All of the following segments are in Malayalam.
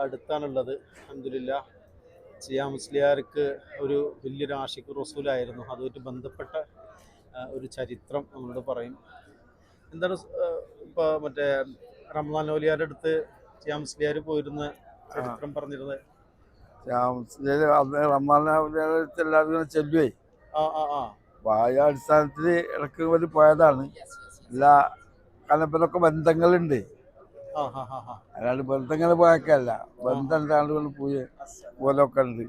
അടുത്താണുള്ളത്. അൽഹംദുലില്ലാ സിയാം മുസ്ലിയാർക്ക് ഒരു വലിയൊരു ആഷിഖ് റസൂലായിരുന്നു. അതുമായിട്ട് ബന്ധപ്പെട്ട ഒരു ചരിത്രം നമ്മളോട് പറയും. എന്താണ് ഇപ്പോൾ മറ്റേ റമദാൻ ഓലിയാരുടെ അടുത്ത് സിയാം മുസ്ലിയാർ പോയിരുന്ന ചരിത്രം പറഞ്ഞിരുന്നത്? എല്ലാവരും ചെല്ലുവേ. ആ ആ ആ അപ്പൊ ആ അടിസ്ഥാനത്തിൽ ഇടയ്ക്ക് വേണ്ടി പോയതാണ്. എല്ലാ കലപ്പനൊക്കെ ബന്ധങ്ങളുണ്ട്, ആ ആ ആ ആ അല്ലാണ്ട് ബന്ധങ്ങൾ പോയൊക്കെയല്ല. ബന്ധം ആളുകൾ പോയി പോലൊക്കെ ഉണ്ട്.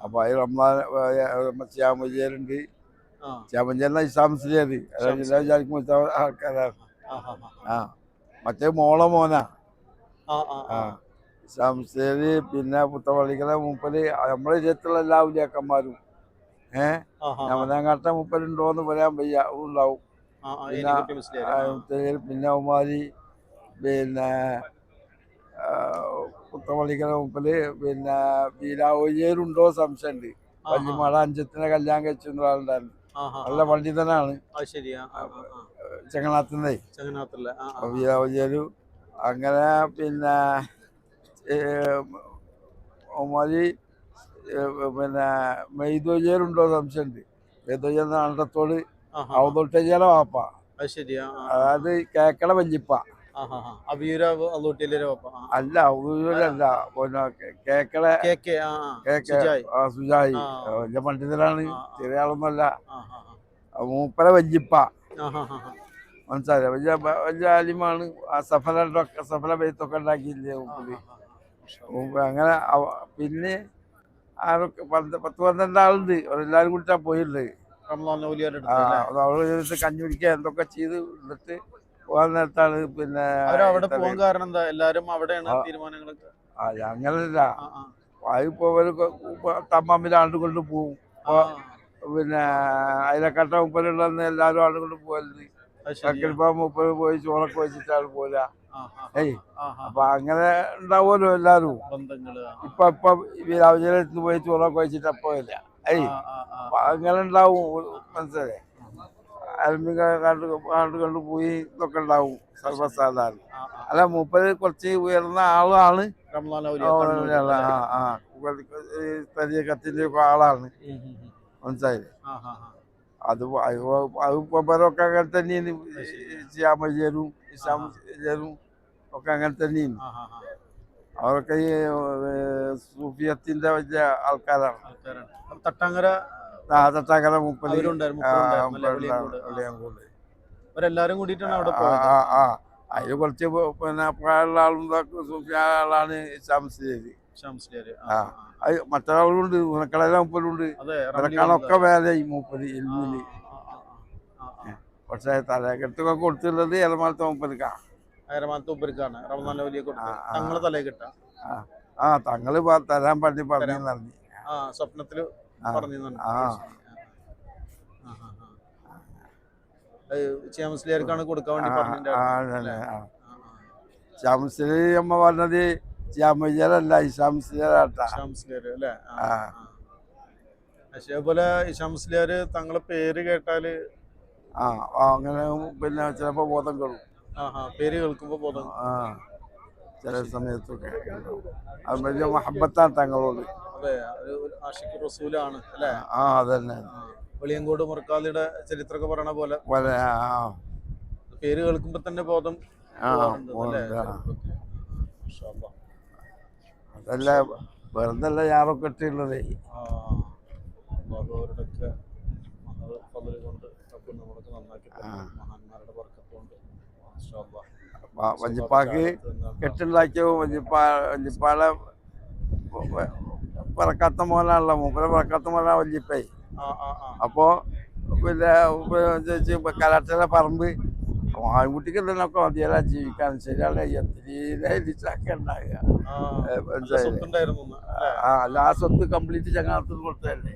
അപ്പൊ അത് ശ്യാമജിയരുണ്ട്. ശ്യാമജിയറിന ഇസ്ലാം മുസ്ലിയാർ എല്ലാ വിചാരിക്കും ആൾക്കാരാണ്. ആ മറ്റേ മോനാ. ഇസ്ലാം മുസ്ലിയാര് പിന്നെ പുത്തവള്ളിക്കലെ മൂപ്പര് നമ്മളെ വിജയത്തിലുള്ള എല്ലാ ഉലിയാക്കന്മാരും ഞമനാങ്കാട്ട മൂപ്പരുണ്ടോന്ന് പറയാൻ വയ്യ, ഉണ്ടാവും. പിന്നെ ഉമാരി പിന്നെ പുത്തവള്ളിക്കല മൂപ്പര് പിന്നെ വീരാവയ്യരുണ്ടോ സംശയമുണ്ട്. വല്യമാള അഞ്ചത്തിനെ കല്യാണം കഴിച്ചു ആളുണ്ടായിരുന്നു. നല്ല പണ്ഡിതനാണ്. ചെങ്ങനാത്തുന്നേ വീരാവയ്യരു. അങ്ങനെ പിന്നെ ഉമാരി പിന്നെ മെയ്തോജരുണ്ടോ സംശയമുണ്ട്. മെയ്തോജ നാണ്ടത്തോട് അവതൊട്ടേജാല വാപ്പ, അതായത് കേക്കട വല്യപ്പ. അല്ല ഔദൂരല്ല, കേക്കട സുജായി വലിയ പണ്ഡിതനാണ്, ചെറിയ ആളൊന്നുമല്ല. മൂപ്പര വല്യപ്പ മനസ്സിലായില്ല, വലിയ വലിയ ആലിമാണ്. ആ സഫല ബെയ്ത്തൊക്കെ ഉണ്ടാക്കിയില്ലേ മൂപ്പര്. അങ്ങനെ പിന്നെ ആരൊക്കെ 10-12 ആളുണ്ട്. അവരെല്ലാരും കൂടിട്ടാ പോയിട്ടുള്ളത്. അവള് കഞ്ഞി കുടിക്കുക എന്തൊക്കെ ചെയ്ത് എന്നിട്ട് പോകാൻ നേരത്താണ് പിന്നെ അങ്ങനല്ല. അതിപ്പോ തമ്മിൽ ആണ്ട് കൊണ്ട് പോവും. പിന്നെ അതിലെക്കട്ട മുപ്പരുള്ളന്ന് എല്ലാരും ആണ്ട് കൊണ്ട് പോകരുത്. മുപ്പര് പോയി ചോറൊക്കെ വെച്ചിട്ടാണ് പോല. അപ്പൊ അങ്ങനെ ഉണ്ടാവുമല്ലോ എല്ലാരും. ഇപ്പൊ രാവിലെ പോയി ചോറൊക്കെ വെച്ചിട്ട് അപ്പൊ ഇല്ല. അപ്പൊ അങ്ങനെ ഉണ്ടാവും, മനസ്സിലായി. ആണ്ട് കൊണ്ട് പോയി ഇതൊക്കെ ഉണ്ടാവും സർവസാധാരണ. അല്ല മൂപ്പര് കുറച്ച് ഉയർന്ന ആളാണ്. കത്തിന്റെ ഒക്കെ ആളാണ്, മനസ്സിലായില്ലേ. അതൊക്കെ അങ്ങനെ തന്നെയാണ്. ശ്യാമജരും ഇസ്ലാം ഒക്കെ അങ്ങനെ തന്നെയാണ്. അവരൊക്കെ ഈ സൂഫിയത്തിന്റെ വലിയ ആൾക്കാരാണ്. തട്ടാങ്കര മൂപ്പര് അവരെല്ലാരും കൂടിയിട്ടാണ് അവിടെ അതില് കുറച്ച് പിന്നെ പ്രായമുള്ള ആളും സൂഫിയ ആളാണ് ശംസ്ലിയാര്. അത് മറ്റൊരാളുണ്ട്, ഉണക്കടല മൂപ്പരുണ്ട്. ഉണക്കാനൊക്കെ വേറെ മൂപ്പര് എൽമില്. പക്ഷെ തലകെട്ടൊക്കെ കൊടുത്തുള്ളത് എലമാലത്തെ മൂപ്പർക്കാണ്. തങ്ങള് തരാൻ വേണ്ടി പറഞ്ഞു. സ്വപ്നത്തില് കൊടുക്കാൻ വേണ്ടി അമ്മ പറഞ്ഞത് ശ്യാമജിയറല്ല, ഇസ്ലാംസ്ലിയാരാട്ടാ. അതേപോലെ ഇശാംസ്ലിയാര് തങ്ങളെ പേര് കേട്ടാല് അങ്ങനെ പിന്നെ ചിലപ്പോ ബോധം കേൾക്കും. പേര് കേൾക്കുമ്പോ ബോധം ചില സമയത്തൊക്കെ അത് വലിയ മഹബത്താണ് തങ്ങളോട്. ആഷിഖ് റസൂലാണ് അല്ലേ? അതന്നെ. വെളിയങ്കോട് മുറക്കാലിയുടെ ചരിത്രമൊക്കെ പറയണ പോലെ പേര് കേൾക്കുമ്പോ തന്നെ ബോധം. അതല്ല വെറുതല്ല യാറൊക്കെ ഇട്ടുള്ളതേ. വഞ്ചിപ്പാക്ക് കെട്ടുണ്ടാക്കിയ വഞ്ചിപ്പാടെ പറക്കാത്ത മോനാണല്ലോ, മൂപ്പരെ പറക്കാത്ത മോനാ വല്യപ്പേ. അപ്പോ പിന്നെ കലാട്ടയുടെ പറമ്പ് ആൺകുട്ടിക്ക് എന്തെങ്കിലുമൊക്കെ മതിയല്ല ജീവിക്കാൻ. ശരിയാണ്. ആ സ്വത്ത് കംപ്ലീറ്റ് ചങ്ങാടത്തിന് കൊടുത്തതല്ലേ.